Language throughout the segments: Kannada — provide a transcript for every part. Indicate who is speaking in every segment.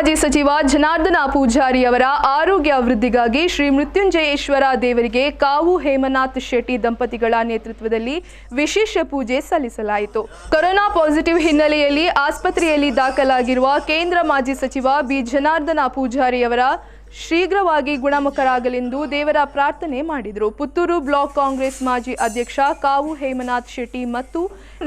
Speaker 1: ಮಾಜಿ ಸಚಿವ ಜನಾರ್ದನ ಪೂಜಾರಿ ಅವರ ಆರೋಗ್ಯ ವೃದ್ಧಿಗಾಗಿ ಶ್ರೀ ಮೃತ್ಯುಂಜಯೇಶ್ವರ ದೇವರಿಗೆ ಕಾವು ಹೇಮನಾಥ್ ಶೆಟ್ಟಿ ದಂಪತಿಗಳ ನೇತೃತ್ವದಲ್ಲಿ ವಿಶೇಷ ಪೂಜೆ ಸಲ್ಲಿಸಲಾಯಿತು। ಕೊರೋನಾ ಪಾಸಿಟಿವ್ ಹಿನ್ನೆಲೆಯಲ್ಲಿ ಆಸ್ಪತ್ರೆಯಲ್ಲಿ ದಾಖಲಾಗಿರುವ ಕೇಂದ್ರ ಮಾಜಿ ಸಚಿವ ಬಿ ಜನಾರ್ದನ ಪೂಜಾರಿ ಅವರ ಶೀಘ್ರವಾಗಿ ಗುಣಮುಖರಾಗಲೆಂದು ದೇವರ ಪ್ರಾರ್ಥನೆ ಮಾಡಿದರು। ಪುತ್ತೂರು ಬ್ಲಾಕ್ ಕಾಂಗ್ರೆಸ್ ಮಾಜಿ ಅಧ್ಯಕ್ಷ ಕಾವು ಹೇಮನಾಥ್ ಶೆಟ್ಟಿ ಮತ್ತು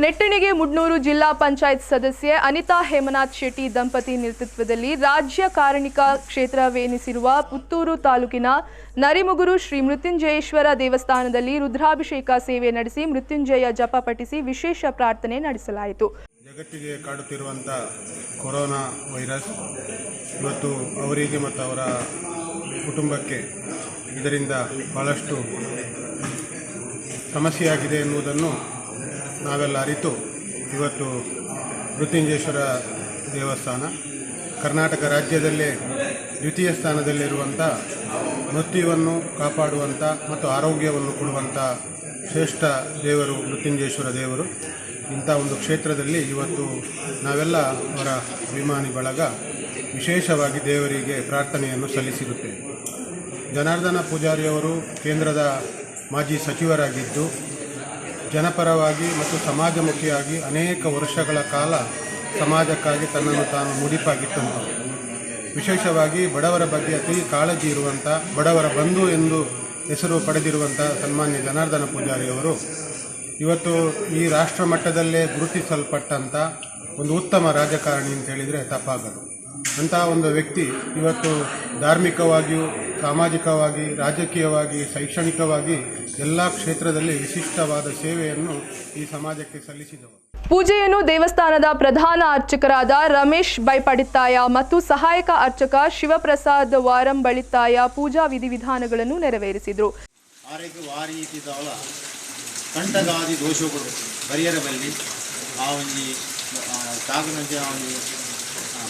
Speaker 1: ನೆಟ್ಟಣಿಗೆ ಮುಡ್ನೂರು ಜಿಲ್ಲಾ ಪಂಚಾಯತ್ ಸದಸ್ಯೆ ಅನಿತಾ ಹೇಮನಾಥ್ ಶೆಟ್ಟಿ ದಂಪತಿ ನೇತೃತ್ವದಲ್ಲಿ ರಾಜ್ಯ ಕಾರಣಿಕ ಕ್ಷೇತ್ರವೆನಿಸಿರುವ ಪುತ್ತೂರು ತಾಲೂಕಿನ ನರಿಮುಗುರು ಶ್ರೀ ಮೃತ್ಯುಂಜಯೇಶ್ವರ ದೇವಸ್ಥಾನದಲ್ಲಿ ರುದ್ರಾಭಿಷೇಕ ಸೇವೆ ನಡೆಸಿ ಮೃತ್ಯುಂಜಯ ಜಪ ಪಠಿಸಿ ವಿಶೇಷ ಪ್ರಾರ್ಥನೆ ನಡೆಸಲಾಯಿತು।
Speaker 2: ಜಗತ್ತಿಗೆ ಕಾಡುತ್ತಿರುವಂಥ ಕೊರೋನಾ ವೈರಸ್ ಇವತ್ತು ಅವರಿಗೆ ಮತ್ತು ಅವರ ಕುಟುಂಬಕ್ಕೆ ಇದರಿಂದ ಬಹಳಷ್ಟು ಸಮಸ್ಯೆಯಾಗಿದೆ ಎನ್ನುವುದನ್ನು ನಾವೆಲ್ಲ ಅರಿತು ಇವತ್ತು ಮೃತ್ಯುಂಜಯೇಶ್ವರ ದೇವಸ್ಥಾನ ಕರ್ನಾಟಕ ರಾಜ್ಯದಲ್ಲೇ ದ್ವಿತೀಯ ಸ್ಥಾನದಲ್ಲಿರುವಂಥ ಮೃತ್ಯುವನ್ನು ಕಾಪಾಡುವಂಥ ಮತ್ತು ಆರೋಗ್ಯವನ್ನು ಕೊಡುವಂಥ ಶ್ರೇಷ್ಠ ದೇವರು ಮೃತ್ಯುಂಜಯೇಶ್ವರ ದೇವರು। ಇಂಥ ಒಂದು ಕ್ಷೇತ್ರದಲ್ಲಿ ಇವತ್ತು ನಾವೆಲ್ಲ ಅವರ ಅಭಿಮಾನಿ ಬಳಗ ವಿಶೇಷವಾಗಿ ದೇವರಿಗೆ ಪ್ರಾರ್ಥನೆಯನ್ನು ಸಲ್ಲಿಸಿರುತ್ತೇವೆ। ಜನಾರ್ದನ ಪೂಜಾರಿಯವರು ಕೇಂದ್ರದ ಮಾಜಿ ಸಚಿವರಾಗಿದ್ದು ಜನಪರವಾಗಿ ಮತ್ತು ಸಮಾಜಮುಖಿಯಾಗಿ ಅನೇಕ ವರ್ಷಗಳ ಕಾಲ ಸಮಾಜಕ್ಕಾಗಿ ತನ್ನನ್ನು ತಾನು ಮುಡಿಪಾಗಿಟ್ಟಂಥವರು। ವಿಶೇಷವಾಗಿ ಬಡವರ ಬಗ್ಗೆ ಅತಿ ಕಾಳಜಿ ಇರುವಂಥ ಬಡವರ ಬಂಧು ಎಂದು ಹೆಸರು ಪಡೆದಿರುವಂಥ ಸನ್ಮಾನ್ಯ ಜನಾರ್ದನ ಪೂಜಾರಿಯವರು ಇವತ್ತು ಈ ರಾಷ್ಟ್ರ ಮಟ್ಟದಲ್ಲೇ ಗುರುತಿಸಲ್ಪಟ್ಟಂಥ ಒಂದು ಉತ್ತಮ ರಾಜಕಾರಣಿ ಅಂತ ಹೇಳಿದರೆ ತಪ್ಪಾಗದು। ಅಂತಹ ಒಂದು ವ್ಯಕ್ತಿ ಇವತ್ತು ಧಾರ್ಮಿಕವಾಗಿಯೂ ಸಾಮಾಜಿಕವಾಗಿ ರಾಜಕೀಯವಾಗಿ ಶೈಕ್ಷಣಿಕವಾಗಿ ಎಲ್ಲ ಕ್ಷೇತ್ರದಲ್ಲಿ ವಿಶಿಷ್ಟವಾದ ಸೇವೆಯನ್ನು ಈ ಸಮಾಜಕ್ಕೆ ಸಲ್ಲಿಸಿದವರು।
Speaker 1: ಪೂಜೆಯನ್ನು ದೇವಸ್ಥಾನದ ಪ್ರಧಾನ ಅರ್ಚಕರಾದ ರಮೇಶ್ ಬೈಪಡಿತ್ತಾಯ ಮತ್ತು ಸಹಾಯಕ ಅರ್ಚಕ ಶಿವಪ್ರಸಾದ್ ವಾರಂಬಳಿತ್ತಾಯ ಪೂಜಾ ವಿಧಿವಿಧಾನಗಳನ್ನು ನೆರವೇರಿಸಿದರು।
Speaker 3: ಕಂಠಗಾದಿ ದೋಷಗಳು ಪರಿಹರಬಲ್ಲಿ ಆ ಒಂದು ತಾಗನಂಚಿನ ಒಂದು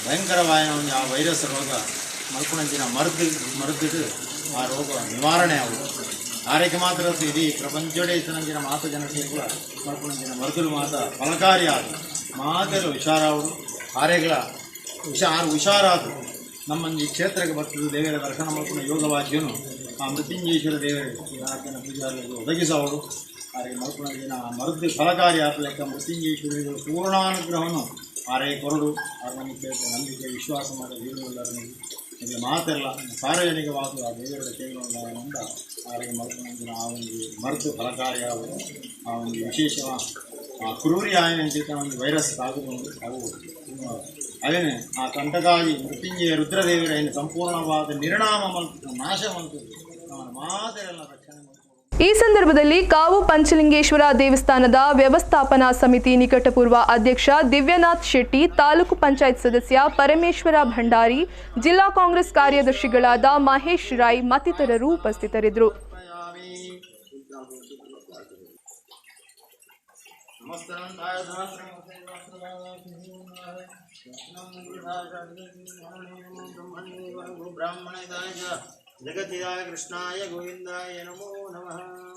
Speaker 3: ಭಯಂಕರವಾದ ಒಂದು ಆ ವೈರಸ್ ರೋಗ ಮಲ್ಕೊಂಡಂಚಿನ ಮರುದಿಟ್ಟು ಆ ರೋಗ ನಿವಾರಣೆ ಆಗುವುದು ಆರೈಕೆ ಮಾತ್ರ ಇಡೀ ಪ್ರಪಂಚಡೆ ಇತನಂಚಿನ ಮಾತ ಜನತೆ ಕೂಡ ಮಲ್ಕೊಂಡಂಚಿನ ಮರುದುಲು ಮಾತ ಫಲಕಾರಿ ಆದ ಮಾತೆಲ್ಲ ಹುಷಾರಾವುದು ಆರೆಗಳ ಹುಷಾರಾದರು ನಮ್ಮೊಂದು ಕ್ಷೇತ್ರಕ್ಕೆ ಬರ್ತದೆ ದೇವರ ದರ್ಶನ ಮಾಡ್ಕೊಂಡು ಯೋಗವಾದ್ಯನು ಆ ಮೃತ್ಯುಂಜಯೇಶ್ವರ ದೇವರ ಪೂಜಾರಿಗೆ ಒದಗಿಸುವವರು ಆರೆಗೆ ಮಲ್ಕೊಂಡಂಚಿನ ಮರುದು ಫಲಕಾರಿ ಆದ ಲೆಕ್ಕ ಮೃತ್ಯುಂಜಯೇಶ್ವರ ಪೂರ್ಣಾನುಗ್ರಹವನ್ನು ಆರೆಗೆ ಕೊರಡು ನಂಬಿಕೆ ವಿಶ್ವಾಸ ಮಾಡೋ ದೇವರೆಲ್ಲರನ್ನು ಇದು ಮಾತೆಲ್ಲ ಸಾರ್ವಜನಿಕವಾದ ಆ ದೇವರ ಸೇವೆಗಳಿಂದ ಆರೆಗೆ ಮಲ್ಕೊಂಡಂಚಿನ ಆ ಒಂದು ಮರುದು ಫಲಕಾರಿಯಾಗುವುದು ಆ ಒಂದು ವಿಶೇಷವಾದ ಆ ಕ್ರೂರಿ ಆಯನಂಚಿತ ಒಂದು ವೈರಸ್ ಆಗುವುದು ಅದೇನೆ ಆ ಕಂಠಗಾದಿ ಮೃತ್ಯುಂಜಯ ರುದ್ರದೇವರ ಏನು ಸಂಪೂರ್ಣವಾದ ನಿರ್ಣಾಮ ಮಲ್ತು ನಾಶ ಮಲ್ತು ಮಾತೆಲ್ಲ ರಕ್ಷಣೆ
Speaker 1: ಈ ಸಂದರ್ಭದಲ್ಲಿ ಕಾವು ಪಂಚಲಿಂಗೇಶ್ವರ ದೇವಸ್ಥಾನದ ವ್ಯವಸ್ಥಾಪನಾ ಸಮಿತಿ ನಿಕಟಪೂರ್ವ ಅಧ್ಯಕ್ಷ ದಿವ್ಯನಾಥ್ ಶೆಟ್ಟಿ, ತಾಲೂಕು ಪಂಚಾಯತ್ ಸದಸ್ಯ ಪರಮೇಶ್ವರ ಭಂಡಾರಿ, ಜಿಲ್ಲಾ ಕಾಂಗ್ರೆಸ್ ಕಾರ್ಯದರ್ಶಿಗಳಾದ ಮಹೇಶ್ ರಾಯ್ ಮತ್ತಿತರರು ಉಪಸ್ಥಿತರಿದ್ದರು।
Speaker 3: जगतिराय कृष्णाय गोविंदाय नमो नमः।